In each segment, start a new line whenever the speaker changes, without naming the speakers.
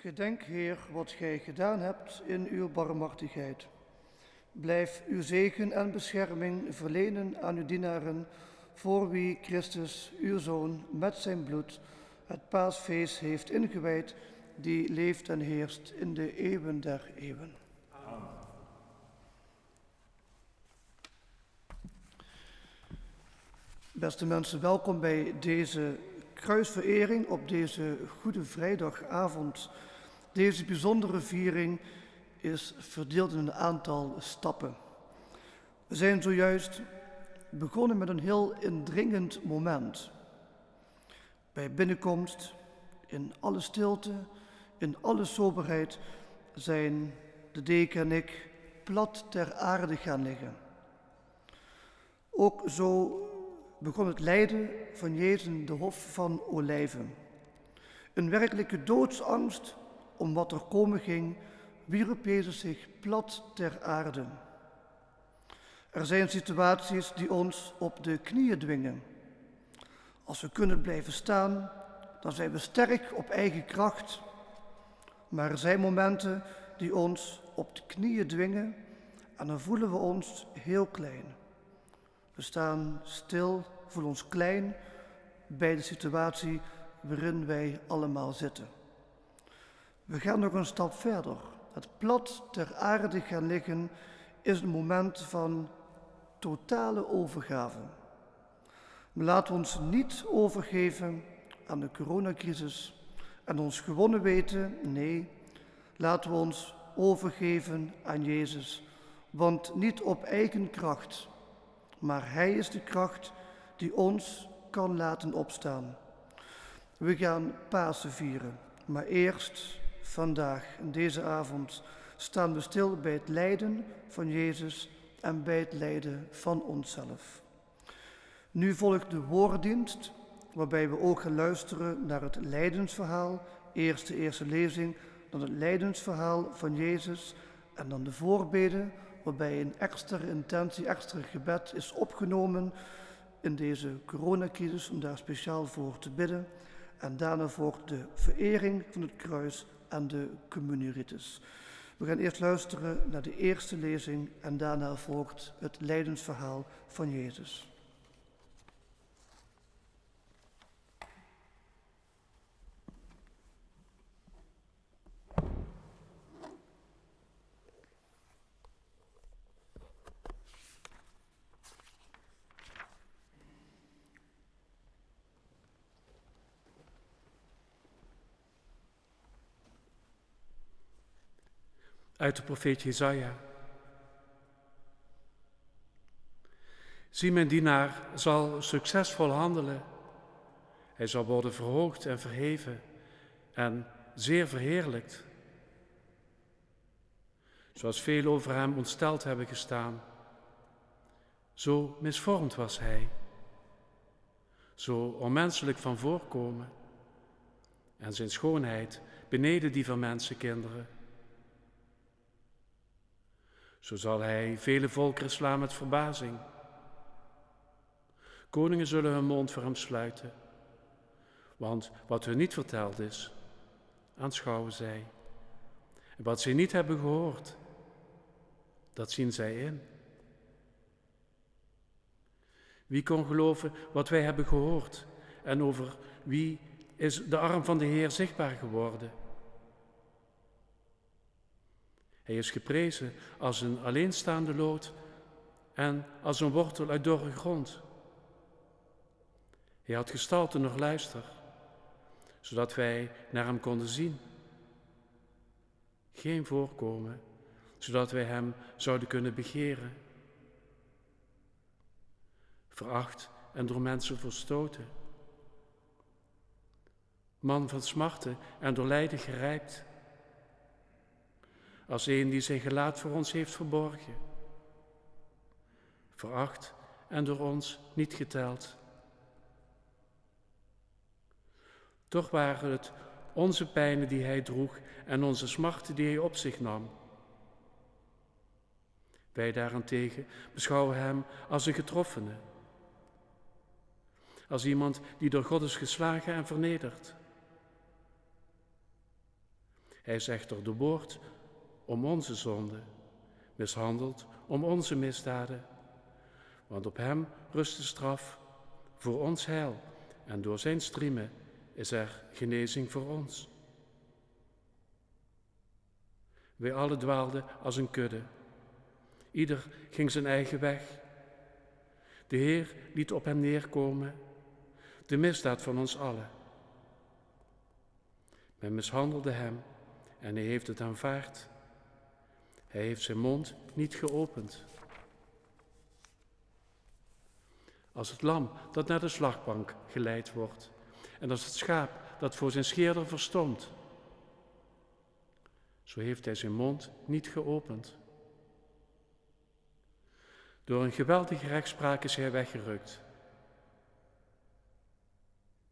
Gedenk, Heer, wat gij gedaan hebt in uw barmhartigheid. Blijf uw zegen en bescherming verlenen aan uw dienaren, voor wie Christus, uw Zoon, met zijn bloed het paasfeest heeft ingewijd, die leeft en heerst in de eeuwen der eeuwen. Amen. Beste mensen, welkom bij deze kruisverering op deze Goede Vrijdagavond. Deze bijzondere viering is verdeeld in een aantal stappen. We zijn zojuist begonnen met een heel indringend moment. Bij binnenkomst, in alle stilte, in alle soberheid, zijn de deken en ik plat ter aarde gaan liggen. Ook zo begon het lijden van Jezus in de Hof van Olijven. Een werkelijke doodsangst om wat er komen ging, wierp Jezus zich plat ter aarde. Er zijn situaties die ons op de knieën dwingen. Als we kunnen blijven staan, dan zijn we sterk op eigen kracht. Maar er zijn momenten die ons op de knieën dwingen en dan voelen we ons heel klein. We staan stil, voelen ons klein bij de situatie waarin wij allemaal zitten. We gaan nog een stap verder. Het plat ter aarde gaan liggen is een moment van totale overgave. We laten ons niet overgeven aan de coronacrisis en ons gewonnen weten. Nee, laten we ons overgeven aan Jezus. Want niet op eigen kracht, maar Hij is de kracht die ons kan laten opstaan. We gaan Pasen vieren, maar eerst vandaag, in deze avond, staan we stil bij het lijden van Jezus en bij het lijden van onszelf. Nu volgt de woorddienst, waarbij we ook gaan luisteren naar het lijdensverhaal. Eerst de eerste lezing, dan het lijdensverhaal van Jezus en dan de voorbeden, waarbij een extra intentie, extra gebed is opgenomen in deze coronacrisis, om daar speciaal voor te bidden. En daarna volgt de verering van het kruis en de communierites. We gaan eerst luisteren naar de eerste lezing en daarna volgt het lijdensverhaal van Jezus.
Uit de profeet Jesaja. Zie, mijn dienaar zal succesvol handelen. Hij zal worden verhoogd en verheven en zeer verheerlijkt. Zoals veel over hem ontsteld hebben gestaan, zo misvormd was hij, zo onmenselijk van voorkomen en zijn schoonheid beneden die van mensenkinderen. Zo zal hij vele volkeren slaan met verbazing. Koningen zullen hun mond voor hem sluiten, want wat hun niet verteld is, aanschouwen zij. En wat zij niet hebben gehoord, dat zien zij in. Wie kon geloven wat wij hebben gehoord en over wie is de arm van de Heer zichtbaar geworden? Hij is geprezen als een alleenstaande loot en als een wortel uit dorre grond. Hij had gestalte nog luister, zodat wij naar hem konden zien. Geen voorkomen, zodat wij hem zouden kunnen begeren. Veracht en door mensen verstoten. Man van smarten en door lijden gerijpt. Als een die zijn gelaat voor ons heeft verborgen. Veracht en door ons niet geteld. Toch waren het onze pijnen die hij droeg en onze smarten die hij op zich nam. Wij daarentegen beschouwen hem als een getroffene. Als iemand die door God is geslagen en vernederd. Hij is echter doorboord om onze zonde, mishandeld om onze misdaden. Want op hem rust de straf voor ons heil en door zijn striemen is er genezing voor ons. Wij allen dwaalden als een kudde. Ieder ging zijn eigen weg. De Heer liet op hem neerkomen, de misdaad van ons allen. Men mishandelde hem en hij heeft het aanvaard. Hij heeft zijn mond niet geopend. Als het lam dat naar de slachtbank geleid wordt en als het schaap dat voor zijn scheerder verstomt, zo heeft hij zijn mond niet geopend. Door een geweldige rechtspraak is hij weggerukt.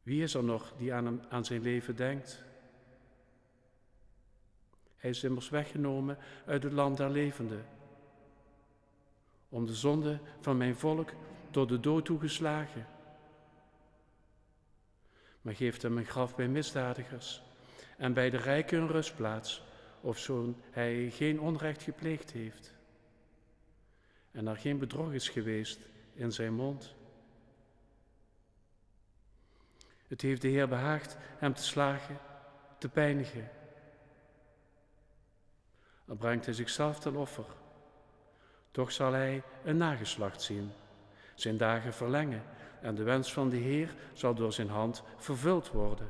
Wie is er nog die aan zijn leven denkt? Hij is immers weggenomen uit het land der levenden, om de zonde van mijn volk tot de dood toegeslagen. Maar geeft hem een graf bij misdadigers en bij de rijken een rustplaats, ofschoon hij geen onrecht gepleegd heeft en er geen bedrog is geweest in zijn mond. Het heeft de Heer behaagd hem te slagen, te pijnigen. Dan brengt hij zichzelf ten offer. Toch zal hij een nageslacht zien, zijn dagen verlengen en de wens van de Heer zal door zijn hand vervuld worden.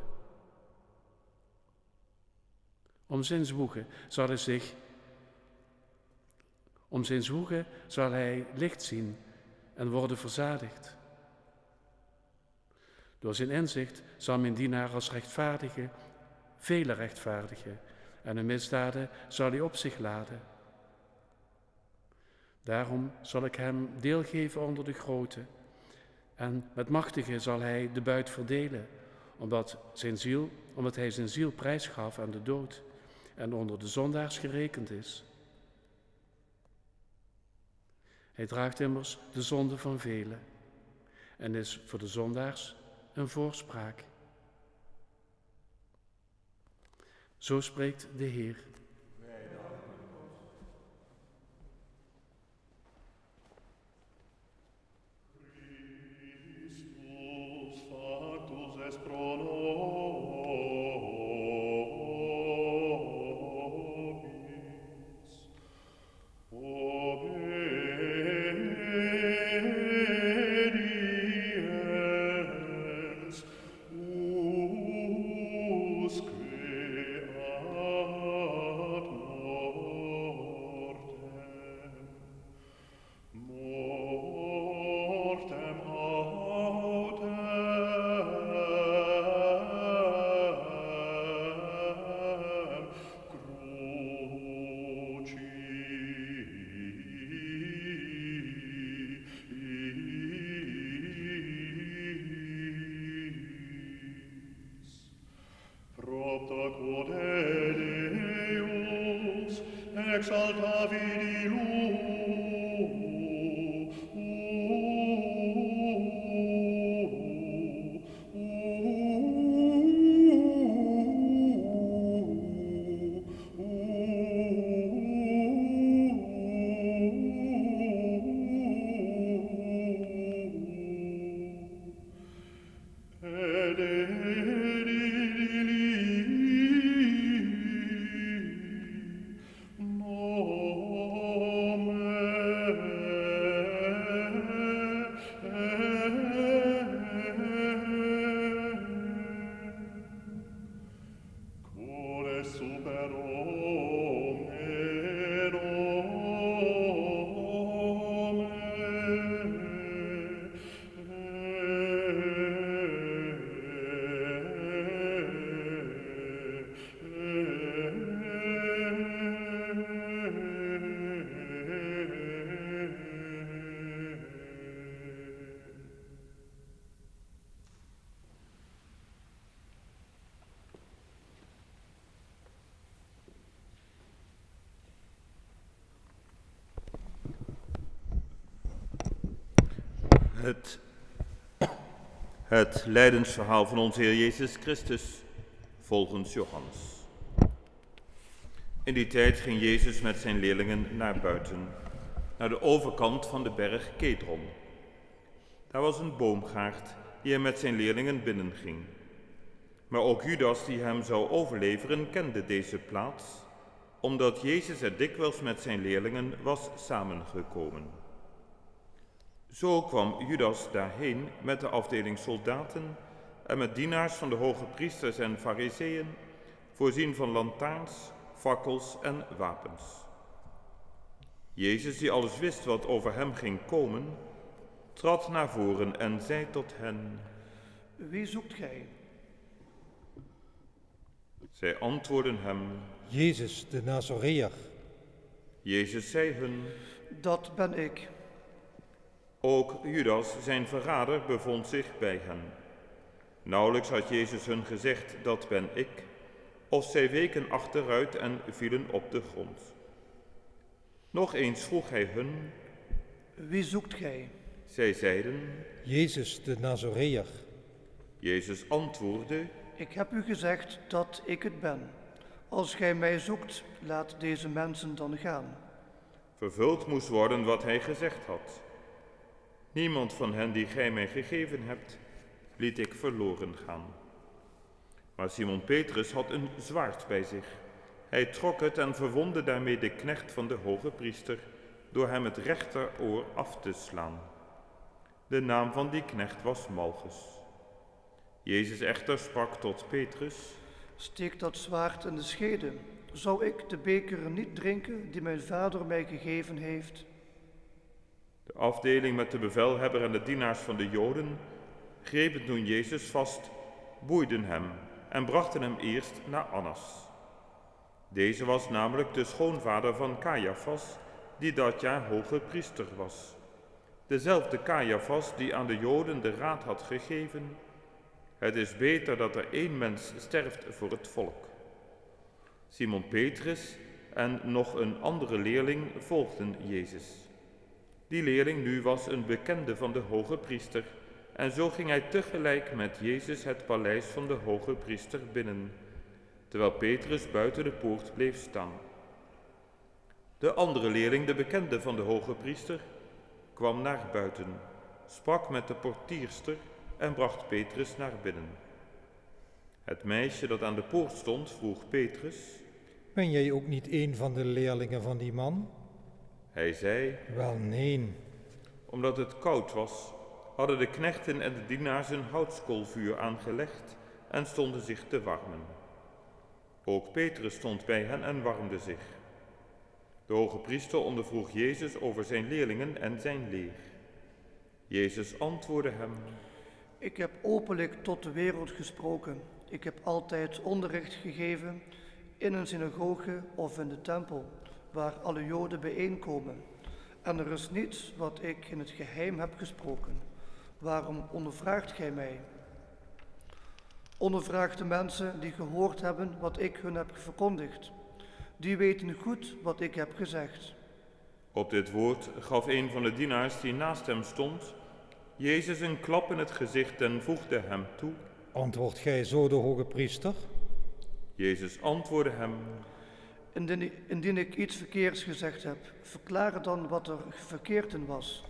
Om zijn zwoegen zal hij licht zien en worden verzadigd. Door zijn inzicht zal mijn dienaar als rechtvaardige vele rechtvaardigen en hun misdaden zal hij op zich laden. Daarom zal ik hem deel geven onder de groten en met machtigen zal hij de buit verdelen, omdat hij zijn ziel prijsgaf aan de dood en onder de zondaars gerekend is. Hij draagt immers de zonde van velen en is voor de zondaars een voorspraak. Zo spreekt de Heer.
Het lijdensverhaal van onze Heer Jezus Christus volgens Johannes. In die tijd ging Jezus met zijn leerlingen naar buiten, naar de overkant van de berg Kedron. Daar was een boomgaard die hij met zijn leerlingen binnenging. Maar ook Judas, die hem zou overleveren, kende deze plaats, omdat Jezus er dikwijls met zijn leerlingen was samengekomen. Zo kwam Judas daarheen met de afdeling soldaten en met dienaars van de hoge priesters en fariseeën, voorzien van lantaarns, fakkels en wapens. Jezus, die alles wist wat over hem ging komen, trad naar voren en zei tot hen:
Wie zoekt gij?
Zij antwoordden hem:
Jezus de Nazoreër.
Jezus zei hun:
Dat ben ik.
Ook Judas, zijn verrader, bevond zich bij hen. Nauwelijks had Jezus hun gezegd: dat ben ik, of zij weken achteruit en vielen op de grond. Nog eens vroeg hij hun:
Wie zoekt gij?
Zij zeiden:
Jezus de Nazoreër.
Jezus antwoordde:
Ik heb u gezegd dat ik het ben. Als gij mij zoekt, laat deze mensen dan gaan.
Vervuld moest worden wat hij gezegd had. Niemand van hen die gij mij gegeven hebt, liet ik verloren gaan. Maar Simon Petrus had een zwaard bij zich. Hij trok het en verwondde daarmee de knecht van de hoge priester, door hem het rechteroor af te slaan. De naam van die knecht was Malchus. Jezus echter sprak tot Petrus:
Steek dat zwaard in de schede. Zou ik de beker niet drinken die mijn vader mij gegeven heeft?
De afdeling met de bevelhebber en de dienaars van de Joden grepen toen Jezus vast, boeiden hem en brachten hem eerst naar Annas. Deze was namelijk de schoonvader van Caiaphas, die dat jaar hoge priester was. Dezelfde Caiaphas die aan de Joden de raad had gegeven: het is beter dat er één mens sterft voor het volk. Simon Petrus en nog een andere leerling volgden Jezus. Die leerling nu was een bekende van de hoge priester, en zo ging hij tegelijk met Jezus het paleis van de hoge priester binnen, terwijl Petrus buiten de poort bleef staan. De andere leerling, de bekende van de hoge priester, kwam naar buiten, sprak met de portierster en bracht Petrus naar binnen. Het meisje dat aan de poort stond vroeg Petrus:
Ben jij ook niet een van de leerlingen van die man?
Hij zei:
Wel, nee.
Omdat het koud was, hadden de knechten en de dienaars een houtskoolvuur aangelegd en stonden zich te warmen. Ook Petrus stond bij hen en warmde zich. De hoge priester ondervroeg Jezus over zijn leerlingen en zijn leer. Jezus antwoordde hem:
Ik heb openlijk tot de wereld gesproken. Ik heb altijd onderricht gegeven in een synagoge of in de tempel, waar alle Joden bijeenkomen. En er is niets wat ik in het geheim heb gesproken. Waarom ondervraagt gij mij? Ondervraag de mensen die gehoord hebben wat ik hun heb verkondigd. Die weten goed wat ik heb gezegd.
Op dit woord gaf een van de dienaars die naast hem stond Jezus een klap in het gezicht en voegde hem toe:
Antwoordt gij zo de hoge priester?
Jezus antwoordde hem:
Indien ik iets verkeerds gezegd heb, verklaar dan wat er verkeerd in was.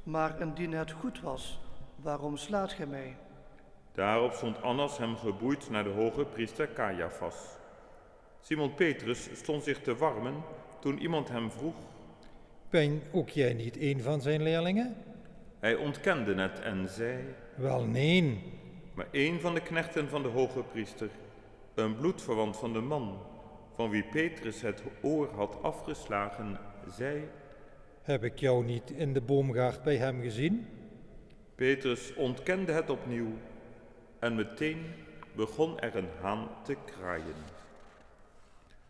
Maar indien het goed was, waarom slaat gij mij?
Daarop stond Annas hem geboeid naar de hoge priester Caiaphas. Simon Petrus stond zich te warmen toen iemand hem vroeg:
Ben ook jij niet een van zijn leerlingen?
Hij ontkende het en zei:
Wel, nee.
Maar een van de knechten van de hoge priester, een bloedverwant van de man van wie Petrus het oor had afgeslagen, zei:
Heb ik jou niet in de boomgaard bij hem gezien?
Petrus ontkende het opnieuw en meteen begon er een haan te kraaien.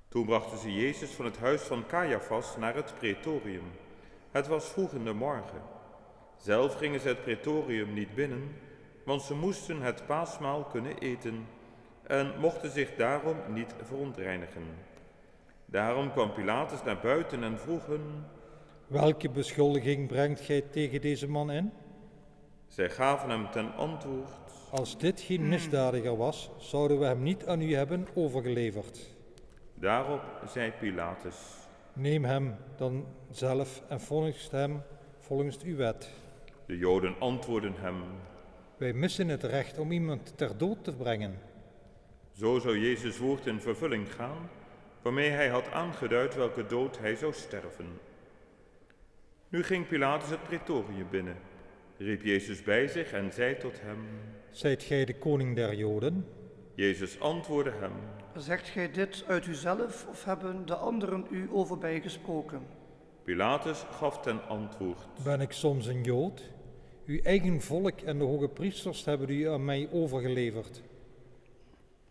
Toen brachten ze Jezus van het huis van Caiaphas naar het praetorium. Het was vroeg in de morgen. Zelf gingen ze het praetorium niet binnen, want ze moesten het paasmaal kunnen eten en mochten zich daarom niet verontreinigen. Daarom kwam Pilatus naar buiten en vroeg hun:
Welke beschuldiging brengt gij tegen deze man in?
Zij gaven hem ten antwoord:
Als dit geen misdadiger was, zouden we hem niet aan u hebben overgeleverd.
Daarop zei Pilatus:
Neem hem dan zelf en vonnis hem volgens uw wet.
De Joden antwoordden hem:
Wij missen het recht om iemand ter dood te brengen.
Zo zou Jezus' woord in vervulling gaan, waarmee hij had aangeduid welke dood hij zou sterven. Nu ging Pilatus het praetorium binnen, riep Jezus bij zich en zei tot hem:
Zijt gij de koning der Joden?
Jezus antwoordde hem:
Zegt gij dit uit uzelf of hebben de anderen u over mij gesproken?
Pilatus gaf ten antwoord:
Ben ik soms een Jood? Uw eigen volk en de hoge priesters hebben u aan mij overgeleverd.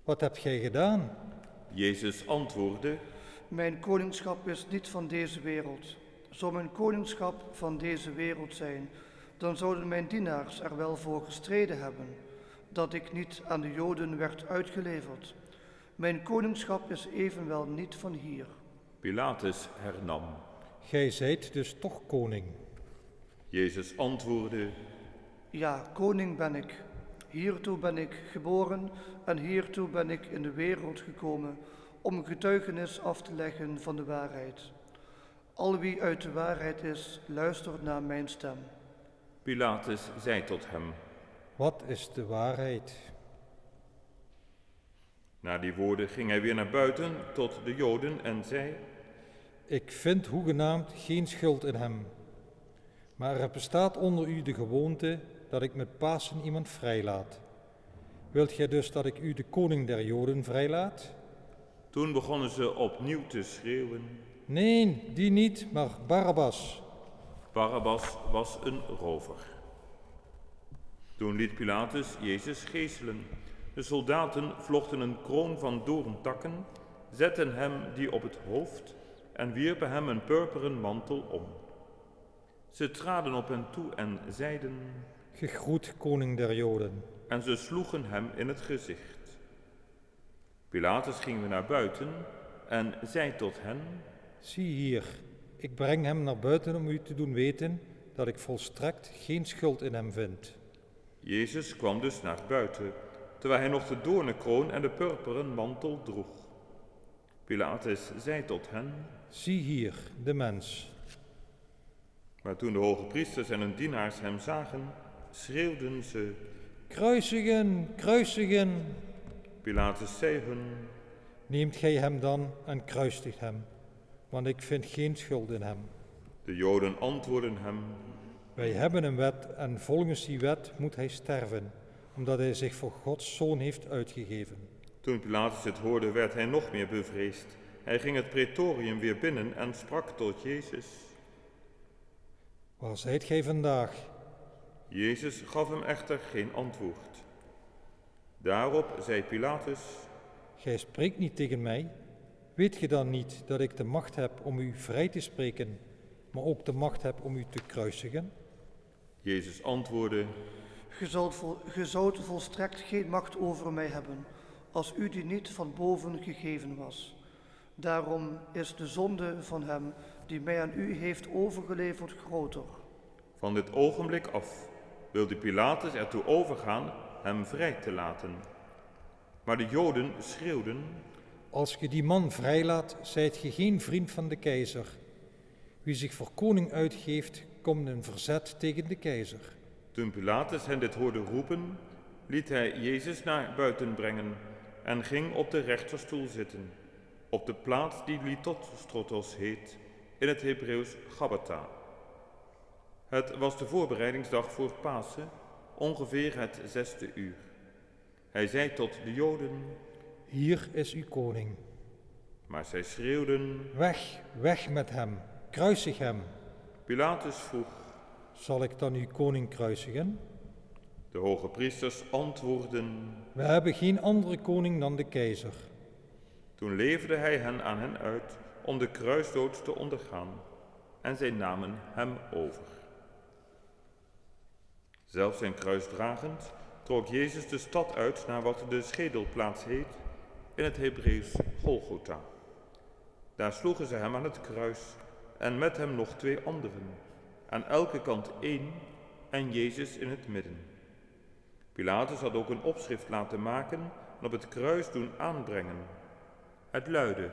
Wat hebt gij gedaan?
Jezus antwoordde:
Mijn koningschap is niet van deze wereld. Zou mijn koningschap van deze wereld zijn, dan zouden mijn dienaars er wel voor gestreden hebben, dat ik niet aan de Joden werd uitgeleverd. Mijn koningschap is evenwel niet van hier.
Pilatus hernam:
Gij zijt dus toch koning.
Jezus antwoordde:
Ja, koning ben ik. Hiertoe ben ik geboren en hiertoe ben ik in de wereld gekomen om getuigenis af te leggen van de waarheid. Al wie uit de waarheid is, luistert naar mijn stem.
Pilatus zei tot hem:
Wat is de waarheid?
Na die woorden ging hij weer naar buiten tot de Joden en zei:
Ik vind hoegenaamd geen schuld in hem. Maar er bestaat onder u de gewoonte dat ik met Pasen iemand vrijlaat. Wilt gij dus dat ik u de koning der Joden vrijlaat?
Toen begonnen ze opnieuw te schreeuwen.
Nee, die niet, maar Barabbas.
Barabbas was een rover. Toen liet Pilatus Jezus geeselen. De soldaten vlochten een kroon van doorntakken, zetten hem die op het hoofd en wierpen hem een purperen mantel om. Ze traden op hem toe en zeiden:
Gegroet, koning der Joden.
En ze sloegen hem in het gezicht. Pilatus ging weer naar buiten en zei tot hen:
Zie hier, ik breng hem naar buiten om u te doen weten dat ik volstrekt geen schuld in hem vind.
Jezus kwam dus naar buiten, terwijl hij nog de doornenkroon en de purperen mantel droeg. Pilatus zei tot hen:
Zie hier, de mens.
Maar toen de hoge priesters en hun dienaars hem zagen, schreeuwden ze:
Kruisigen, kruisigen.
Pilatus zei hun:
Neemt gij hem dan en kruistigt hem, want ik vind geen schuld in hem.
De Joden antwoordden hem:
Wij hebben een wet en volgens die wet moet hij sterven, omdat hij zich voor Gods Zoon heeft uitgegeven.
Toen Pilatus het hoorde, werd hij nog meer bevreesd. Hij ging het praetorium weer binnen en sprak tot Jezus.
Waar zijt gij vandaag?
Jezus gaf hem echter geen antwoord. Daarop zei Pilatus:
Gij spreekt niet tegen mij. Weet ge dan niet dat ik de macht heb om u vrij te spreken, maar ook de macht heb om u te kruisigen?
Jezus antwoordde:
Ge zoudt volstrekt geen macht over mij hebben, als u die niet van boven gegeven was. Daarom is de zonde van hem die mij aan u heeft overgeleverd groter.
Van dit ogenblik af wilde Pilatus ertoe overgaan hem vrij te laten. Maar de Joden schreeuwden:
Als ge die man vrijlaat, zijt ge geen vriend van de keizer. Wie zich voor koning uitgeeft, komt in verzet tegen de keizer.
Toen Pilatus hen dit hoorde roepen, liet hij Jezus naar buiten brengen en ging op de rechterstoel zitten, op de plaats die Lithostrotos heet, in het Hebreeuws Gabbatha. Het was de voorbereidingsdag voor Pasen, ongeveer het 6e uur. Hij zei tot de Joden:
Hier is uw koning.
Maar zij schreeuwden.
Weg, weg met hem, kruisig hem.
Pilatus vroeg:
Zal ik dan uw koning kruisigen?
De hoge priesters antwoordden:
We hebben geen andere koning dan de keizer.
Toen leverde hij hen aan hen uit om de kruisdood te ondergaan, en zij namen hem over. Zelf zijn kruis dragend, trok Jezus de stad uit naar wat de schedelplaats heet, in het Hebreeuws Golgotha. Daar sloegen ze hem aan het kruis en met hem nog 2 anderen, aan elke kant 1 en Jezus in het midden. Pilatus had ook een opschrift laten maken en op het kruis doen aanbrengen. Het luidde: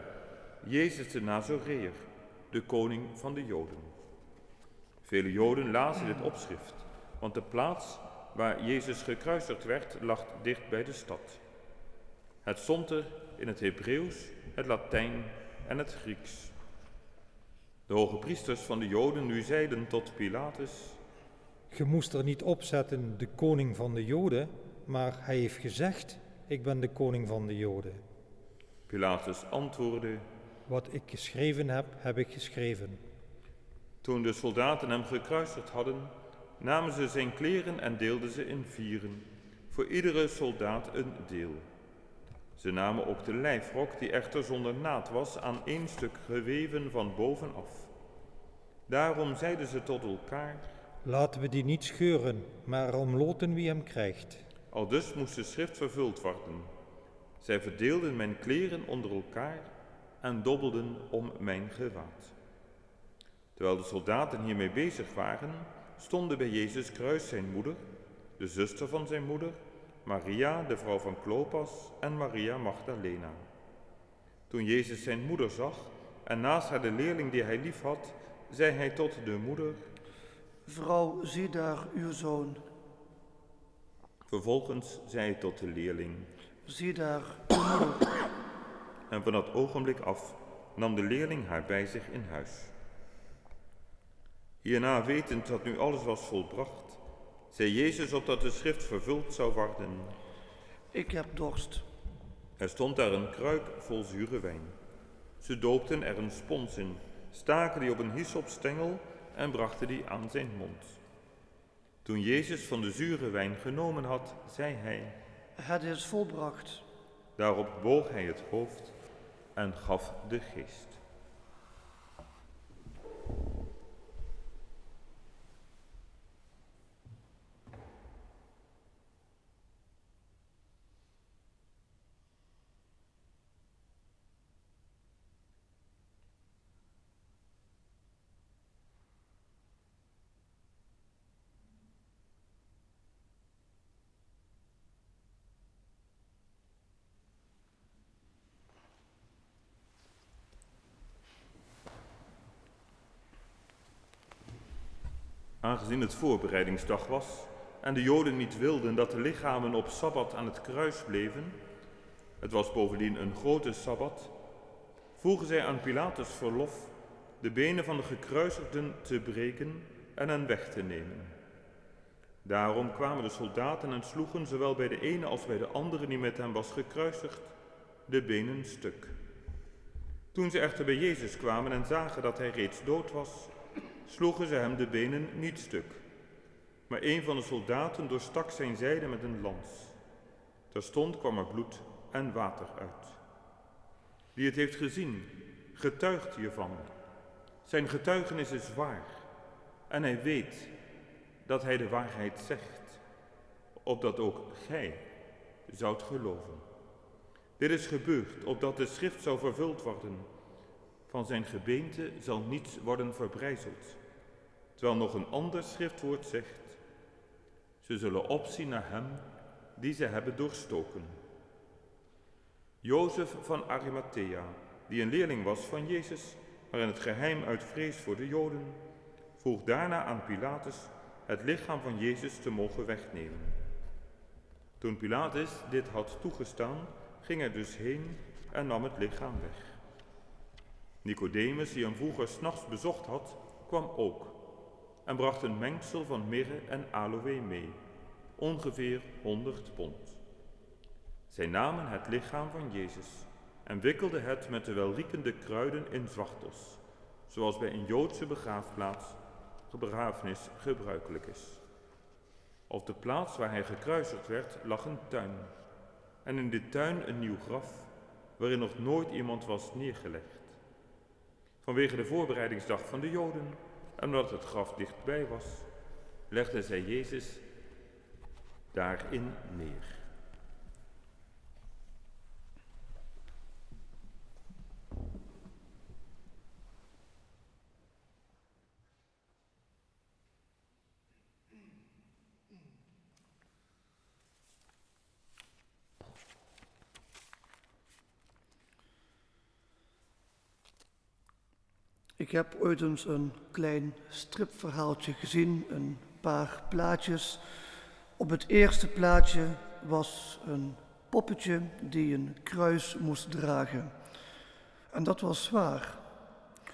Jezus de Nazoreër, de koning van de Joden. Vele Joden lazen dit opschrift, want de plaats waar Jezus gekruisigd werd lag dicht bij de stad. Het stond er in het Hebreeuws, het Latijn en het Grieks. De hoge priesters van de Joden nu zeiden tot Pilatus:
Je moest er niet opzetten de koning van de Joden, maar hij heeft gezegd, ik ben de koning van de Joden.
Pilatus antwoordde:
Wat ik geschreven heb, heb ik geschreven.
Toen de soldaten hem gekruisigd hadden, namen ze zijn kleren en deelden ze in vieren, voor iedere soldaat een deel. Ze namen ook de lijfrok, die echter zonder naad was, aan één stuk geweven van bovenaf. Daarom zeiden ze tot elkaar:
Laten we die niet scheuren, maar omloten wie hem krijgt.
Aldus moest de schrift vervuld worden. Zij verdeelden mijn kleren onder elkaar en dobbelden om mijn gewaad. Terwijl de soldaten hiermee bezig waren, stonden bij Jezus kruis zijn moeder, de zuster van zijn moeder, Maria, de vrouw van Klopas, en Maria Magdalena. Toen Jezus zijn moeder zag en naast haar de leerling die hij lief had, zei hij tot de moeder:
Vrouw, zie daar uw zoon.
Vervolgens zei hij tot de leerling:
Zie daar uw moeder.
En van dat ogenblik af nam de leerling haar bij zich in huis. Hierna, wetend dat nu alles was volbracht, zei Jezus opdat de schrift vervuld zou worden:
Ik heb dorst.
Er stond daar een kruik vol zure wijn. Ze doopten er een spons in, staken die op een hyssopstengel en brachten die aan zijn mond. Toen Jezus van de zure wijn genomen had, zei hij:
Het is volbracht.
Daarop boog hij het hoofd en gaf de geest. Aangezien het voorbereidingsdag was en de Joden niet wilden dat de lichamen op Sabbat aan het kruis bleven, het was bovendien een grote Sabbat, vroegen zij aan Pilatus verlof de benen van de gekruisigden te breken en hen weg te nemen. Daarom kwamen de soldaten en sloegen zowel bij de ene als bij de andere die met hem was gekruisigd de benen stuk. Toen ze echter bij Jezus kwamen en zagen dat hij reeds dood was, sloegen ze hem de benen niet stuk. Maar een van de soldaten doorstak zijn zijde met een lans. Terstond kwam er bloed en water uit. Wie het heeft gezien, getuigt hiervan. Zijn getuigenis is waar en hij weet dat hij de waarheid zegt, opdat ook gij zoudt geloven. Dit is gebeurd, opdat de schrift zou vervuld worden. Van zijn gebeente zal niets worden verbrijzeld. Terwijl nog een ander schriftwoord zegt: ze zullen opzien naar hem die ze hebben doorstoken. Jozef van Arimathea, die een leerling was van Jezus, maar in het geheim uit vrees voor de Joden, vroeg daarna aan Pilatus het lichaam van Jezus te mogen wegnemen. Toen Pilatus dit had toegestaan, ging hij dus heen en nam het lichaam weg. Nicodemus, die hem vroeger 's nachts bezocht had, kwam ook en bracht een mengsel van mirre en aloë mee, ongeveer 100 pond. Zij namen het lichaam van Jezus en wikkelden het met de welriekende kruiden in zwachtels, zoals bij een Joodse begrafenis gebruikelijk is. Op de plaats waar hij gekruisigd werd lag een tuin, en in die tuin een nieuw graf, waarin nog nooit iemand was neergelegd. Vanwege de voorbereidingsdag van de Joden, en omdat het graf dichtbij was, legden zij Jezus daarin neer.
Ik heb ooit eens een klein stripverhaaltje gezien, een paar plaatjes. Op het eerste plaatje was een poppetje die een kruis moest dragen. En dat was zwaar.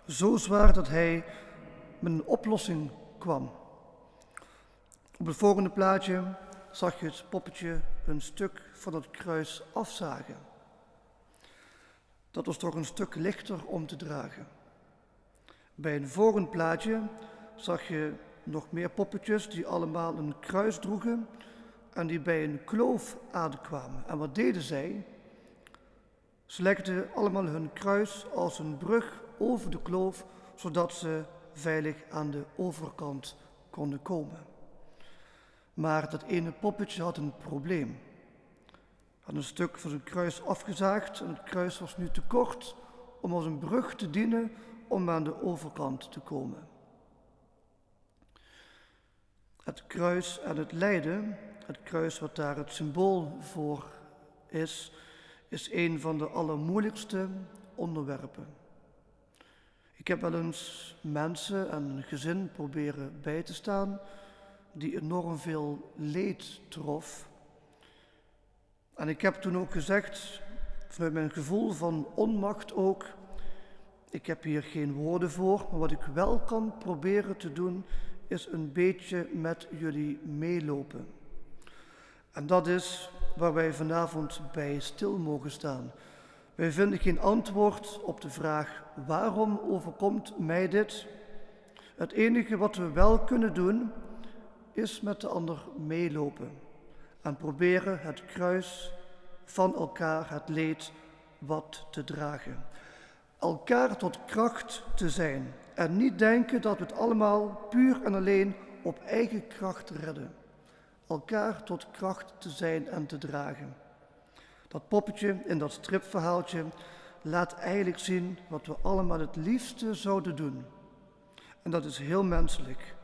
Zo zwaar dat hij met een oplossing kwam. Op het volgende plaatje zag je het poppetje een stuk van het kruis afzagen. Dat was toch een stuk lichter om te dragen. Bij een volgend plaatje zag je nog meer poppetjes die allemaal een kruis droegen en die bij een kloof aankwamen. En wat deden zij? Ze legden allemaal hun kruis als een brug over de kloof, zodat ze veilig aan de overkant konden komen. Maar dat ene poppetje had een probleem. Had een stuk van zijn kruis afgezaagd en het kruis was nu te kort om als een brug te dienen om aan de overkant te komen. Het kruis en het lijden, het kruis wat daar het symbool voor is een van de allermoeilijkste onderwerpen. Ik heb wel eens mensen en een gezin proberen bij te staan die enorm veel leed trof. En ik heb toen ook gezegd, vanuit mijn gevoel van onmacht ook, ik heb hier geen woorden voor, maar wat ik wel kan proberen te doen, is een beetje met jullie meelopen. En dat is waar wij vanavond bij stil mogen staan. Wij vinden geen antwoord op de vraag, waarom overkomt mij dit? Het enige wat we wel kunnen doen, is met de ander meelopen en proberen het kruis van elkaar, het leed, wat te dragen. Elkaar tot kracht te zijn en niet denken dat we het allemaal puur en alleen op eigen kracht redden. Elkaar tot kracht te zijn en te dragen. Dat poppetje in dat stripverhaaltje laat eigenlijk zien wat we allemaal het liefste zouden doen. En dat is heel menselijk.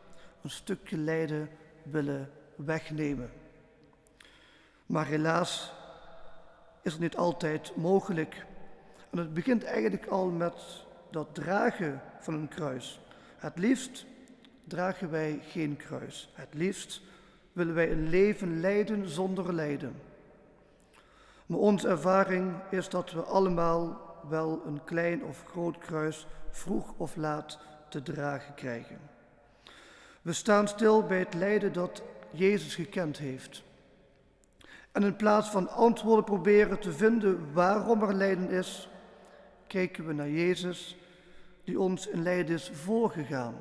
Een stukje lijden willen wegnemen. Maar helaas is het niet altijd mogelijk. En het begint eigenlijk al met dat dragen van een kruis. Het liefst dragen wij geen kruis. Het liefst willen wij een leven leiden zonder lijden. Maar onze ervaring is dat we allemaal wel een klein of groot kruis vroeg of laat te dragen krijgen. We staan stil bij het lijden dat Jezus gekend heeft. En in plaats van antwoorden proberen te vinden waarom er lijden is, kijken we naar Jezus die ons in lijden is voorgegaan.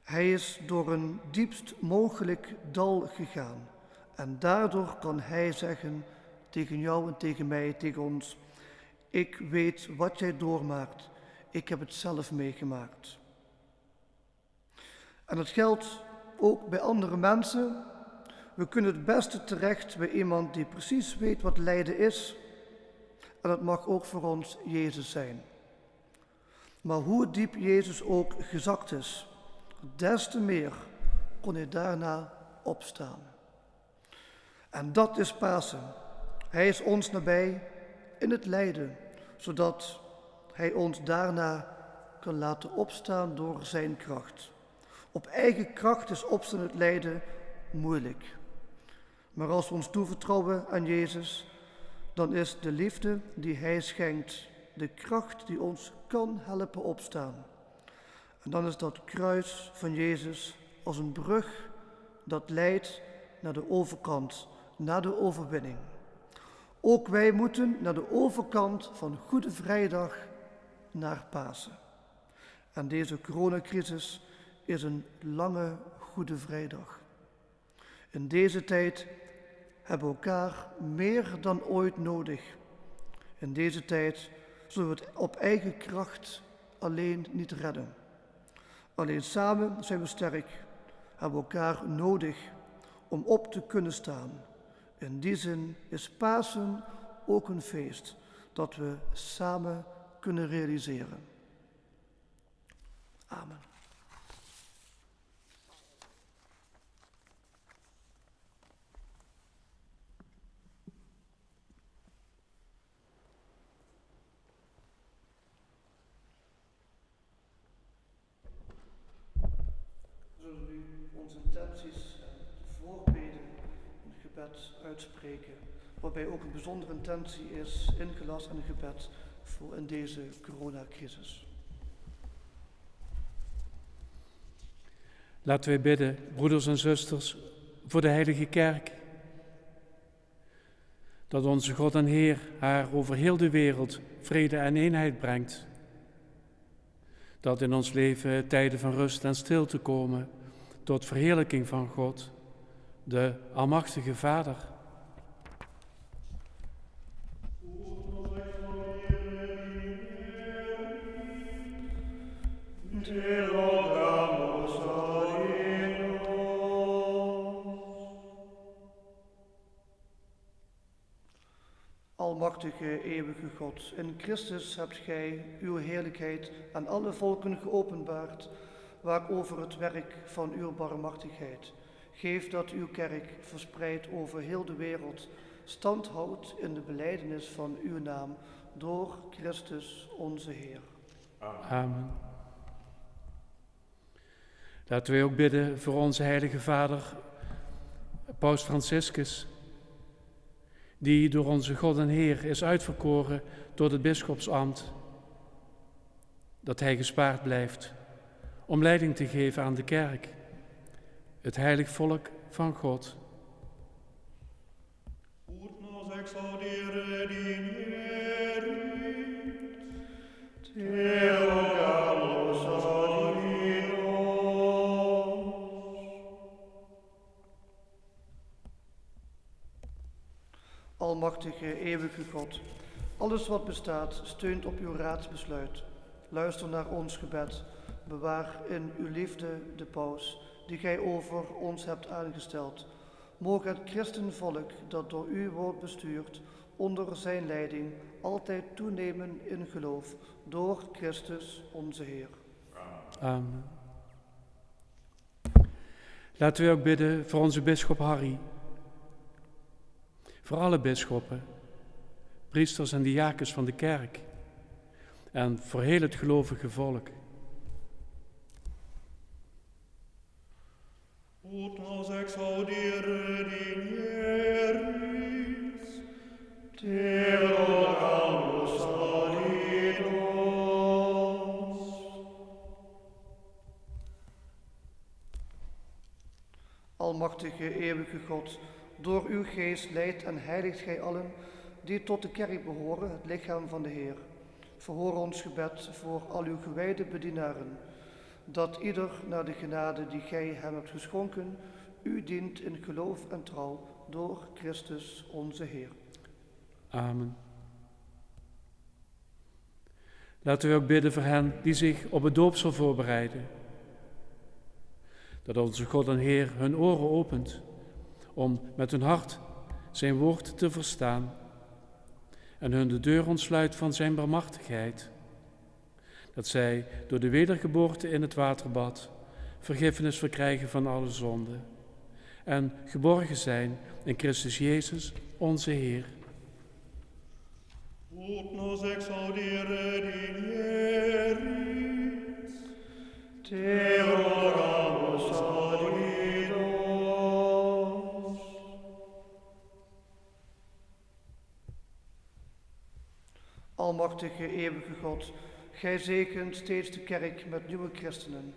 Hij is door een diepst mogelijk dal gegaan en daardoor kan hij zeggen tegen jou en tegen mij, tegen ons, ik weet wat jij doormaakt, ik heb het zelf meegemaakt. En dat geldt ook bij andere mensen. We kunnen het beste terecht bij iemand die precies weet wat lijden is. En dat mag ook voor ons Jezus zijn. Maar hoe diep Jezus ook gezakt is, des te meer kon hij daarna opstaan. En dat is Pasen. Hij is ons nabij in het lijden, zodat hij ons daarna kan laten opstaan door zijn kracht. Op eigen kracht is opstaan het lijden moeilijk. Maar als we ons toevertrouwen aan Jezus, dan is de liefde die hij schenkt de kracht die ons kan helpen opstaan. En dan is dat kruis van Jezus als een brug dat leidt naar de overkant, naar de overwinning. Ook wij moeten naar de overkant van Goede Vrijdag naar Pasen. En deze coronacrisis is een lange Goede Vrijdag. In deze tijd hebben we elkaar meer dan ooit nodig. In deze tijd zullen we het op eigen kracht alleen niet redden. Alleen samen zijn we sterk, hebben we elkaar nodig om op te kunnen staan. In die zin is Pasen ook een feest dat we samen kunnen realiseren. Amen. onze intenties en voorbeden in gebed uitspreken. Waarbij ook een bijzondere intentie is ingelast in gebed voor in deze coronacrisis.
Laten wij bidden, broeders en zusters, voor de Heilige Kerk. Dat onze God en Heer haar over heel de wereld vrede en eenheid brengt. Dat in ons leven tijden van rust en stilte komen tot verheerlijking van God, de Almachtige Vader.
Almachtige, eeuwige God, in Christus hebt gij uw heerlijkheid aan alle volken geopenbaard, waarover het werk van uw barmhartigheid. Geef dat uw kerk, verspreid over heel de wereld, stand houdt in de belijdenis van uw naam, door Christus onze Heer.
Amen. Laten wij ook bidden voor onze heilige vader, Paus Franciscus, die door onze God en Heer is uitverkoren tot het bisschopsambt, dat hij gespaard blijft om leiding te geven aan de kerk, het heilig volk van God.
Ut nos exaudere dinerit, te rogamus adinos.
Almachtige, eeuwige God, alles wat bestaat steunt op uw raadsbesluit. Luister naar ons gebed, bewaar in uw liefde de paus, die gij over ons hebt aangesteld. Moge het christenvolk dat door u wordt bestuurd, onder zijn leiding, altijd toenemen in geloof, door Christus onze Heer.
Amen. Laten we ook bidden voor onze bisschop Harry, voor alle bisschoppen, priesters en diakens van de kerk en voor heel het gelovige volk.
Ut nos exaudere dineris, te rogamus adinos.
Almachtige, eeuwige God, door uw geest leidt en heiligt gij allen die tot de kerk behoren, het lichaam van de Heer. Verhoor ons gebed voor al uw gewijde bedienaren, dat ieder naar de genade die gij hem hebt geschonken, u dient in geloof en trouw, door Christus onze Heer.
Amen. Laten we ook bidden voor hen die zich op het doopsel voorbereiden. Dat onze God en Heer hun oren opent om met hun hart zijn woord te verstaan en hun de deur ontsluit van zijn barmhartigheid. Dat zij door de wedergeboorte in het waterbad vergiffenis verkrijgen van alle zonden en geborgen zijn in Christus Jezus, onze Heer.
Ut nos exaudere dineris, te rogamus adinos.
Almachtige, eeuwige God, gij zegent steeds de kerk met nieuwe christenen.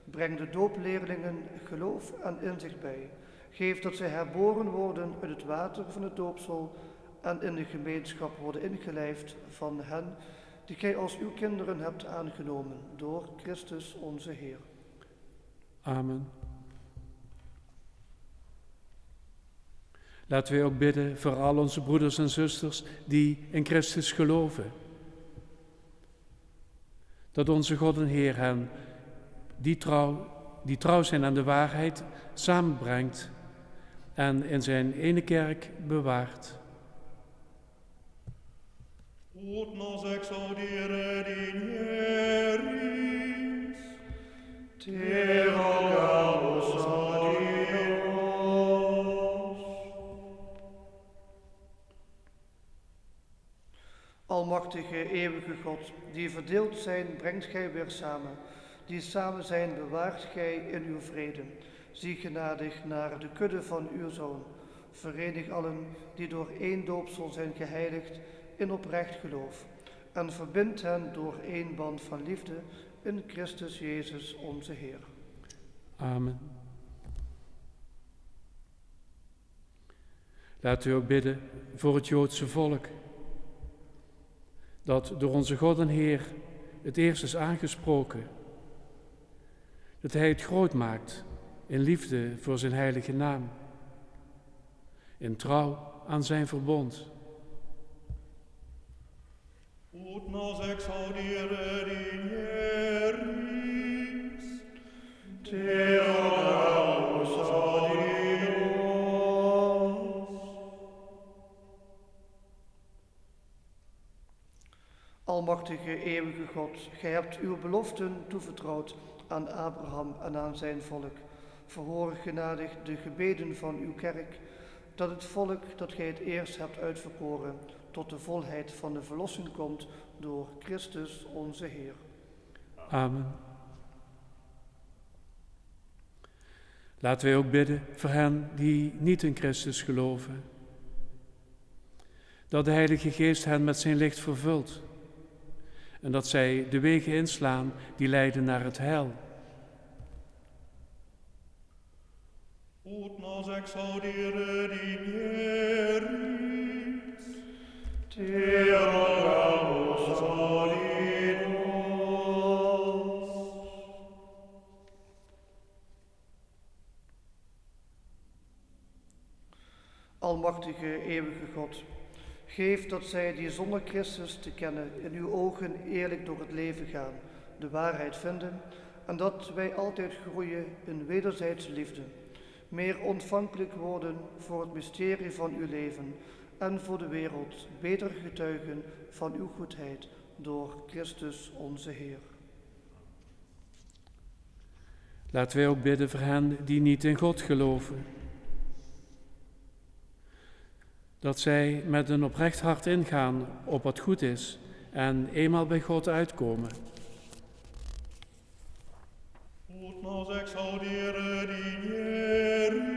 Breng de doopleerlingen geloof en inzicht bij. Geef dat zij herboren worden uit het water van het doopsel en in de gemeenschap worden ingelijfd van hen die gij als uw kinderen hebt aangenomen, door Christus onze Heer.
Amen. Laten we ook bidden voor al onze broeders en zusters die in Christus geloven. Dat onze God en Heer hen, die trouw zijn aan de waarheid, samenbrengt en in zijn ene kerk bewaart.
Ut nos exaudere dineris, te rogamus adinos.
Almachtige, eeuwige God, die verdeeld zijn, brengt gij weer samen. Die samen zijn, bewaart gij in uw vrede. zie genadig naar de kudde van uw Zoon. Verenig allen die door één doopsel zijn geheiligd in oprecht geloof. En verbind hen door één band van liefde in Christus Jezus onze Heer.
Amen. Laat u ook bidden voor het Joodse volk, dat door onze God en Heer het eerst is aangesproken. Dat Hij het groot maakt in liefde voor zijn heilige naam, in trouw aan zijn verbond.
Ut nos exaudire digneris, te rogamus adios.
Almachtige, eeuwige God, gij hebt uw beloften toevertrouwd aan Abraham en aan zijn volk. Verhoor genadig de gebeden van uw kerk, dat het volk dat gij het eerst hebt uitverkoren tot de volheid van de verlossing komt door Christus onze Heer.
Amen. Laten wij ook bidden voor hen die niet in Christus geloven. Dat de Heilige Geest hen met zijn licht vervult en dat zij de wegen inslaan die leiden naar het heil.
Ut nos exaudire digneris, te rogamus adios.
Almachtige, eeuwige God, geef dat zij die zonder Christus te kennen in uw ogen eerlijk door het leven gaan, de waarheid vinden en dat wij altijd groeien in wederzijdse liefde, meer ontvankelijk worden voor het mysterie van uw leven en voor de wereld beter getuigen van uw goedheid door Christus onze Heer.
Laten wij ook bidden voor hen die niet in God geloven. Dat zij met een oprecht hart ingaan op wat goed is en eenmaal bij God uitkomen.
Ut nos exaudire digneris,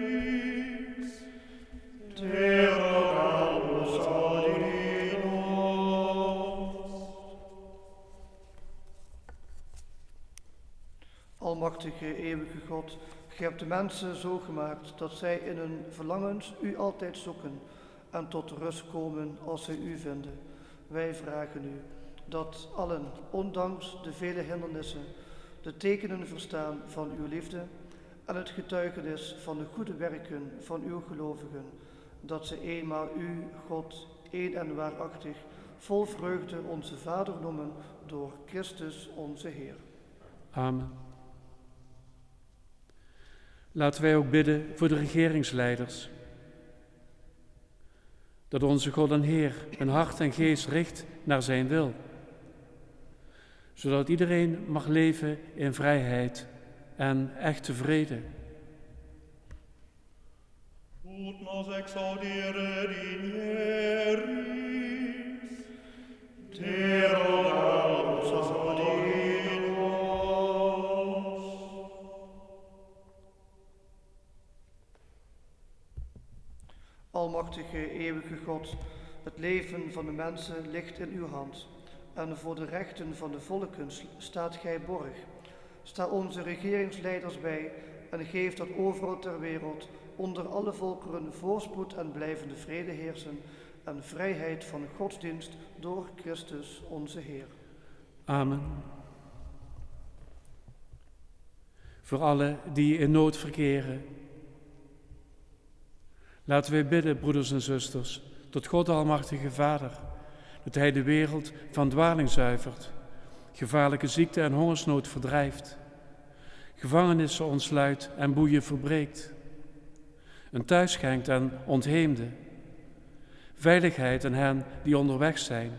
te rogamus adios.
Almachtige, eeuwige God, gij hebt de mensen zo gemaakt dat zij in hun verlangens u altijd zoeken en tot rust komen als zij u vinden. Wij vragen u dat allen, ondanks de vele hindernissen, de tekenen verstaan van uw liefde en het getuigenis van de goede werken van uw gelovigen, dat ze eenmaal u, God, één en waarachtig, vol vreugde onze Vader noemen door Christus onze Heer.
Amen. Laten wij ook bidden voor de regeringsleiders. Dat onze God en Heer hun hart en geest richt naar zijn wil. Zodat iedereen mag leven in vrijheid en echte vrede.
Ut nos exaudire digneris, te rogamus adios.
Almachtige, eeuwige God, het leven van de mensen ligt in uw hand. En voor de rechten van de volken staat gij borg. Sta onze regeringsleiders bij en geef dat overal ter wereld onder alle volkeren voorspoed en blijvende vrede heersen en vrijheid van godsdienst door Christus onze Heer.
Amen. Voor alle die in nood verkeren. Laten wij bidden, broeders en zusters, tot God de Almachtige Vader, dat Hij de wereld van dwaling zuivert, gevaarlijke ziekte en hongersnood verdrijft, gevangenissen ontsluit en boeien verbreekt, een thuis schenkt aan ontheemden, veiligheid aan hen die onderweg zijn,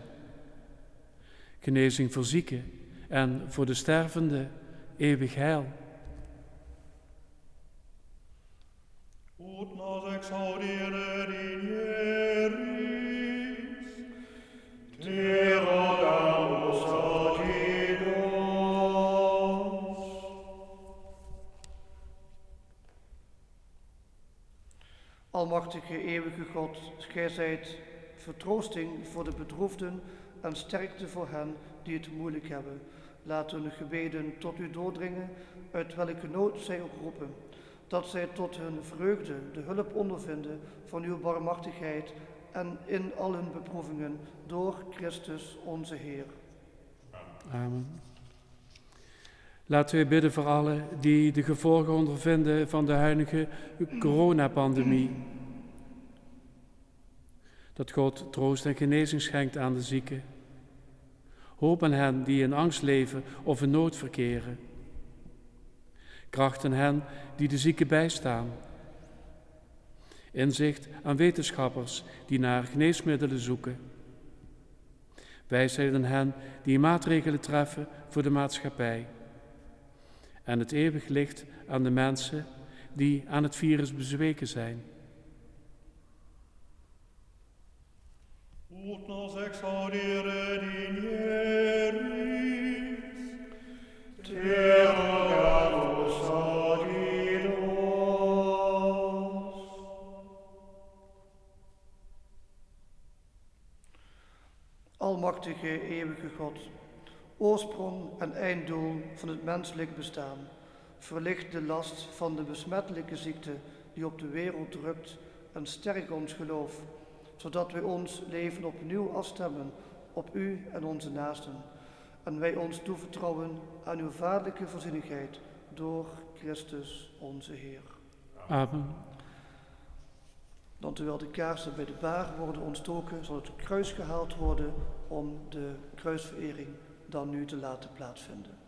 genezing voor zieken en voor de stervende eeuwig heil.
Ut nos exaudire digneris, te rogamus adios.
Almachtige, eeuwige God, gij zijt vertroosting voor de bedroefden en sterkte voor hen die het moeilijk hebben. Laat hun gebeden tot u doordringen, uit welke nood zij ook roepen, dat zij tot hun vreugde de hulp ondervinden van uw barmhartigheid en in al hun beproevingen door Christus onze Heer.
Amen. Laten we bidden voor allen die de gevolgen ondervinden van de huidige coronapandemie. Dat God troost en genezing schenkt aan de zieken. Hoop aan hen die in angst leven of in nood verkeren. Kracht aan hen die de zieken bijstaan. Inzicht aan wetenschappers die naar geneesmiddelen zoeken. Wijsheid aan hen die maatregelen treffen voor de maatschappij. En het eeuwig licht aan de mensen die aan het virus bezweken zijn.
Ut nos exaudere digneris, te rogamus audi nos.
Almachtige, eeuwige God, oorsprong en einddoel van het menselijk bestaan, verlicht de last van de besmettelijke ziekte die op de wereld drukt en sterk ons geloof, zodat wij ons leven opnieuw afstemmen op u en onze naasten. En wij ons toevertrouwen aan uw vaderlijke voorzienigheid door Christus onze Heer.
Amen.
Dan terwijl de kaarsen bij de baar worden ontstoken, zal het kruis gehaald worden om de kruisverering dan nu te laten plaatsvinden.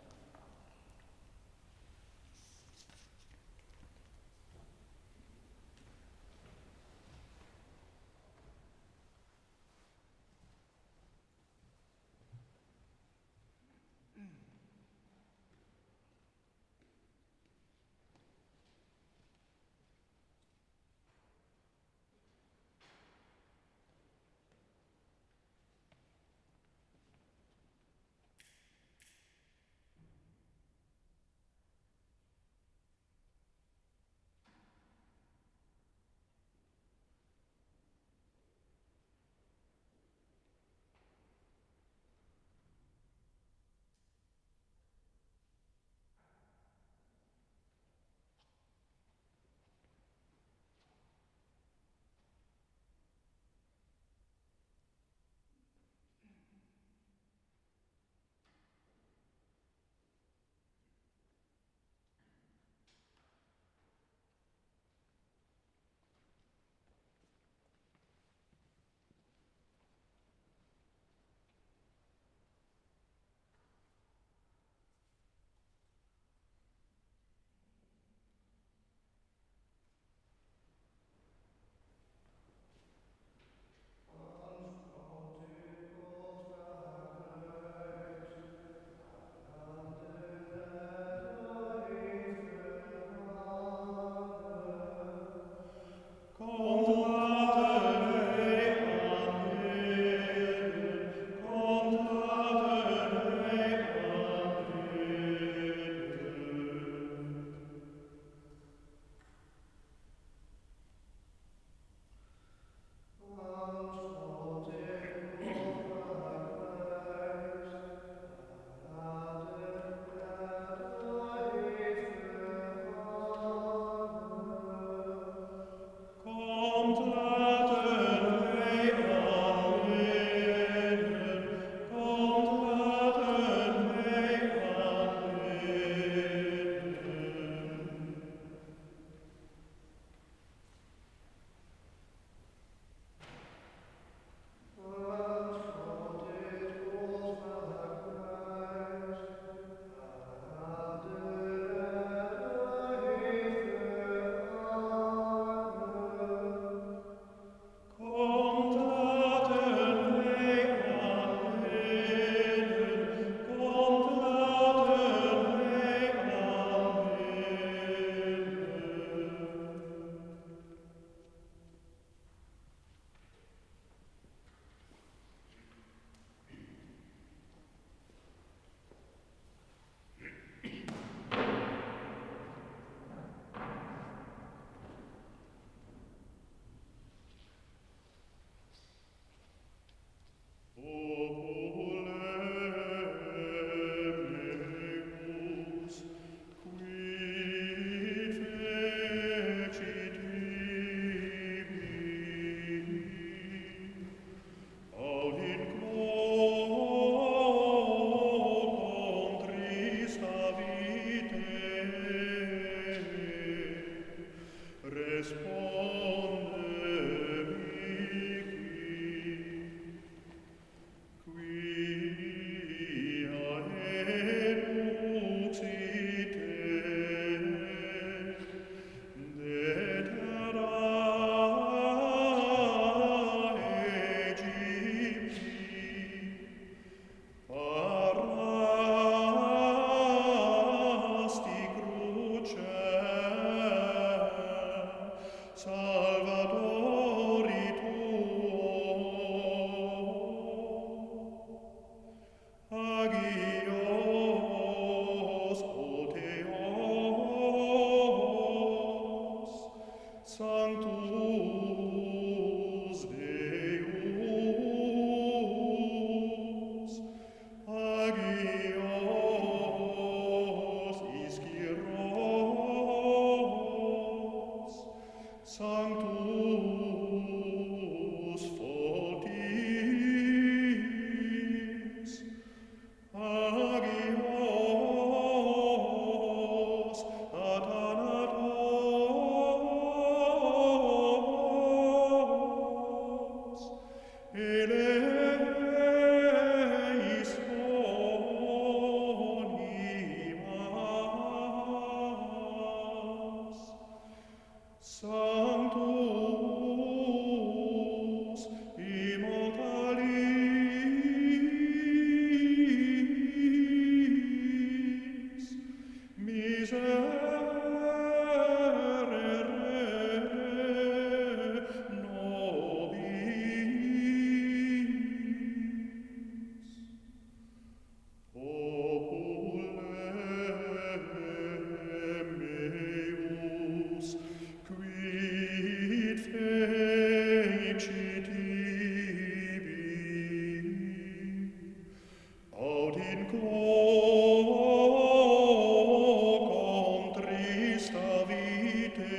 contrista vitae,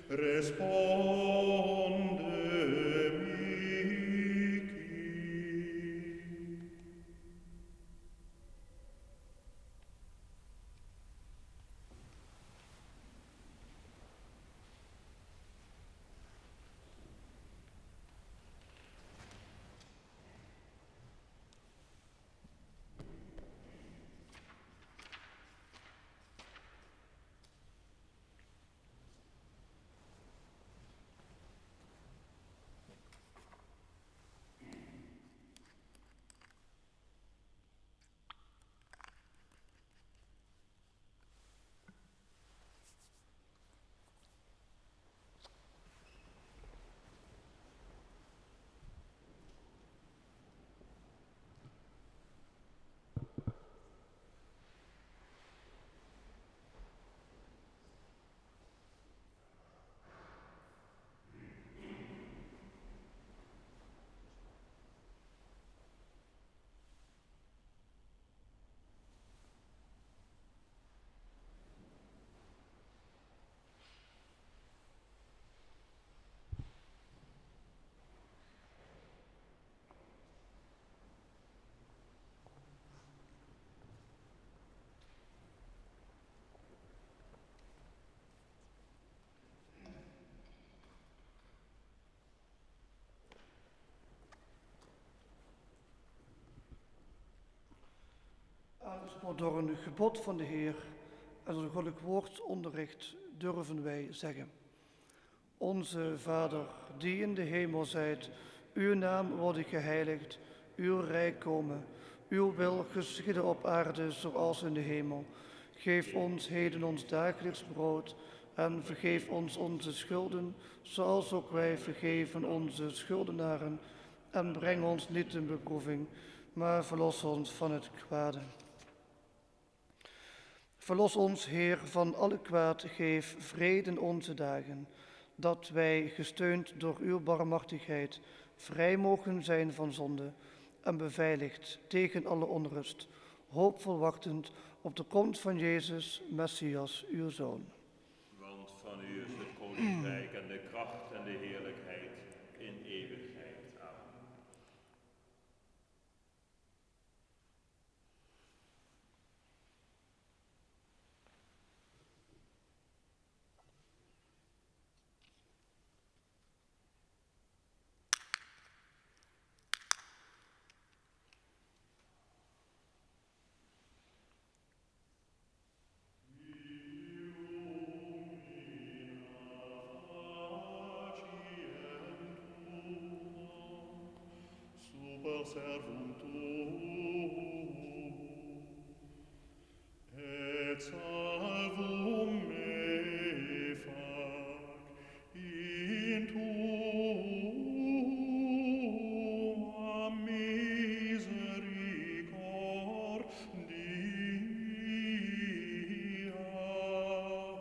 responde mihi.
Aangespoord door een gebod van de Heer en een goddelijk woord onderricht durven wij zeggen. Onze Vader, die in de hemel zijt, uw naam worden geheiligd, uw rijk komen, uw wil geschieden op aarde zoals in de hemel. Geef ons heden ons dagelijks brood en vergeef ons onze schulden, zoals ook wij vergeven onze schuldenaren. En breng ons niet in beproeving, maar verlos ons van het kwade. Verlos ons, Heer, van alle kwaad, geef vrede in onze dagen, dat wij, gesteund door uw barmhartigheid, vrij mogen zijn van zonde en beveiligd tegen alle onrust, hoopvol wachtend op de komst van Jezus, Messias, uw Zoon.
Want van u is het koninkrijk en de kracht en de heerlijkheid in eeuwigheid. Amen.
Servum tuum, et salvum me fac in tua misericordia.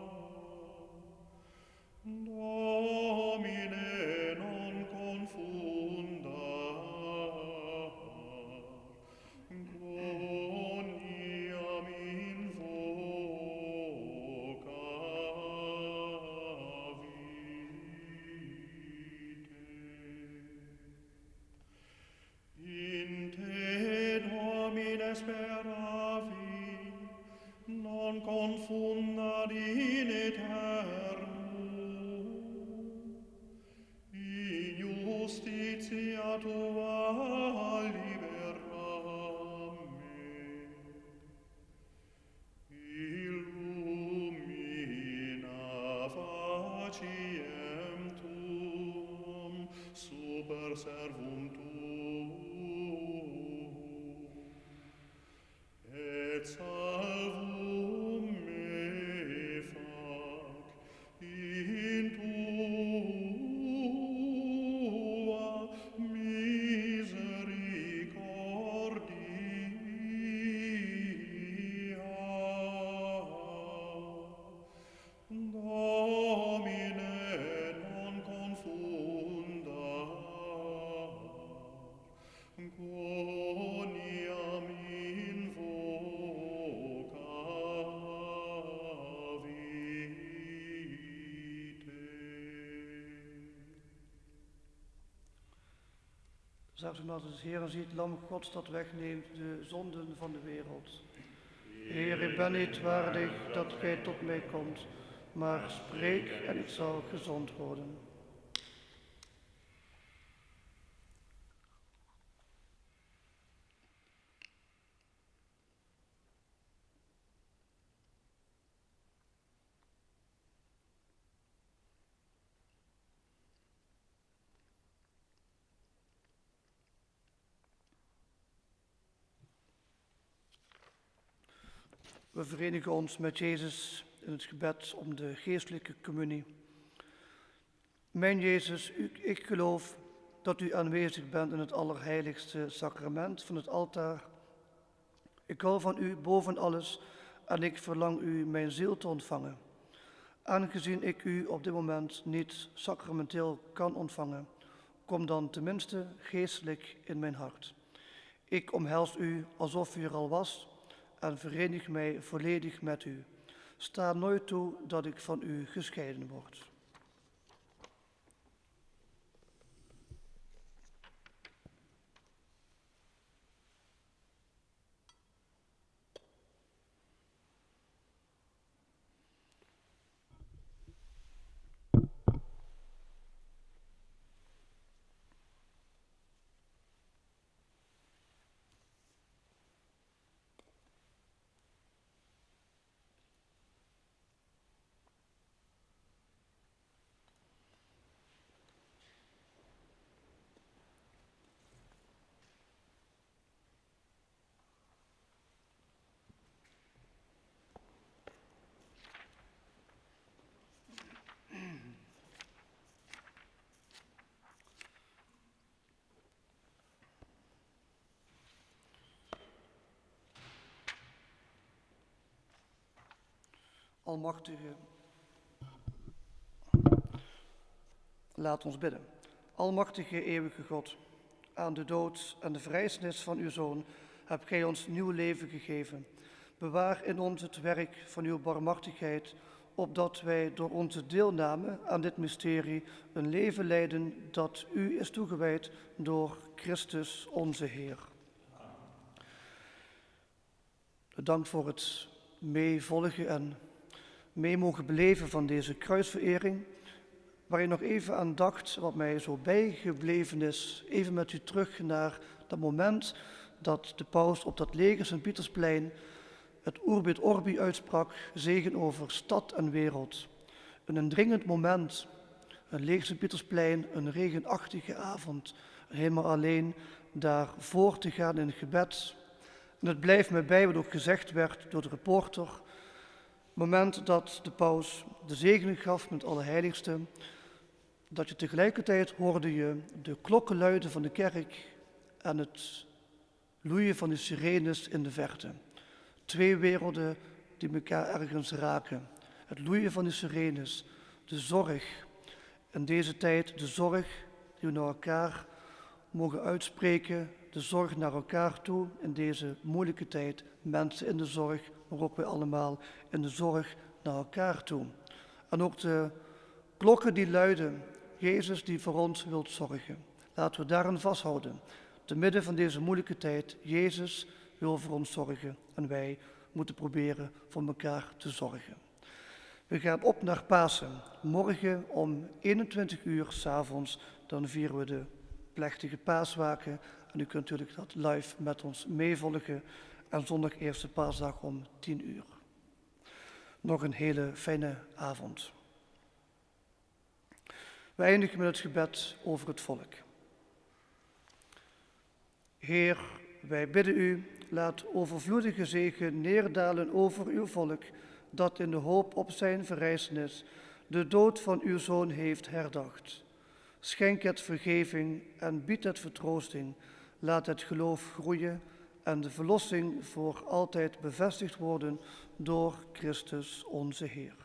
Domine, non confunda quoniam invocavite. In te, Domine, speravi, non confundat in aeternum. In justitia tua libera me. Illumina faciem tuum super servum tuum. Et salvum me fac in tua misericordia.
Zegt u als de Heer ziet, lam Gods dat wegneemt de zonden van de wereld. Heer, ik ben niet waardig dat gij tot mij komt, maar spreek en ik zal gezond worden. We verenigen ons met Jezus in het gebed om de geestelijke communie. Mijn Jezus, ik geloof dat u aanwezig bent in het allerheiligste sacrament van het altaar. Ik hou van u boven alles en ik verlang u mijn ziel te ontvangen. Aangezien ik u op dit moment niet sacramenteel kan ontvangen, kom dan tenminste geestelijk in mijn hart. Ik omhels u alsof u er al was en verenig mij volledig met u. Sta nooit toe dat ik van u gescheiden word. Almachtige, laat ons bidden. Almachtige, eeuwige God, aan de dood en de verrijzenis van uw Zoon hebt gij ons nieuw leven gegeven. Bewaar in ons het werk van uw barmhartigheid, opdat wij door onze deelname aan dit mysterie een leven leiden dat u is toegewijd door Christus onze Heer. Bedankt voor het meevolgen en mee mogen beleven van deze kruisverering, waar je nog even aan dacht, wat mij zo bijgebleven is, even met u terug naar dat moment dat de paus op dat lege Sint-Pietersplein het Urbi et Orbi uitsprak, zegen over stad en wereld. Een indringend moment, een leeg Sint-Pietersplein, een regenachtige avond, helemaal alleen daar voor te gaan in gebed. En het blijft me bij wat ook gezegd werd door de reporter. Het moment dat de paus de zegen gaf met het Allerheiligste, dat je tegelijkertijd hoorde je de klokken luiden van de kerk en het loeien van de sirenes in de verte. Twee werelden die elkaar ergens raken. Het loeien van de sirenes, de zorg. In deze tijd de zorg die we naar elkaar mogen uitspreken, de zorg naar elkaar toe in deze moeilijke tijd. Mensen in de zorg, maar ook wij allemaal in de zorg naar elkaar toe. En ook de klokken die luiden, Jezus die voor ons wilt zorgen. Laten we daaraan vasthouden. Te midden van deze moeilijke tijd, Jezus wil voor ons zorgen en wij moeten proberen voor elkaar te zorgen. We gaan op naar Pasen. Morgen om 21 uur 's avonds, dan vieren we de plechtige paaswaken. En u kunt natuurlijk dat live met ons meevolgen. En zondag eerste paasdag om 10 uur. Nog een hele fijne avond. We eindigen met het gebed over het volk. Heer, wij bidden u, laat overvloedige zegen neerdalen over uw volk, dat in de hoop op zijn verrijzenis de dood van uw Zoon heeft herdacht. Schenk het vergeving en bied het vertroosting. Laat het geloof groeien en de verlossing voor altijd bevestigd worden door Christus onze Heer.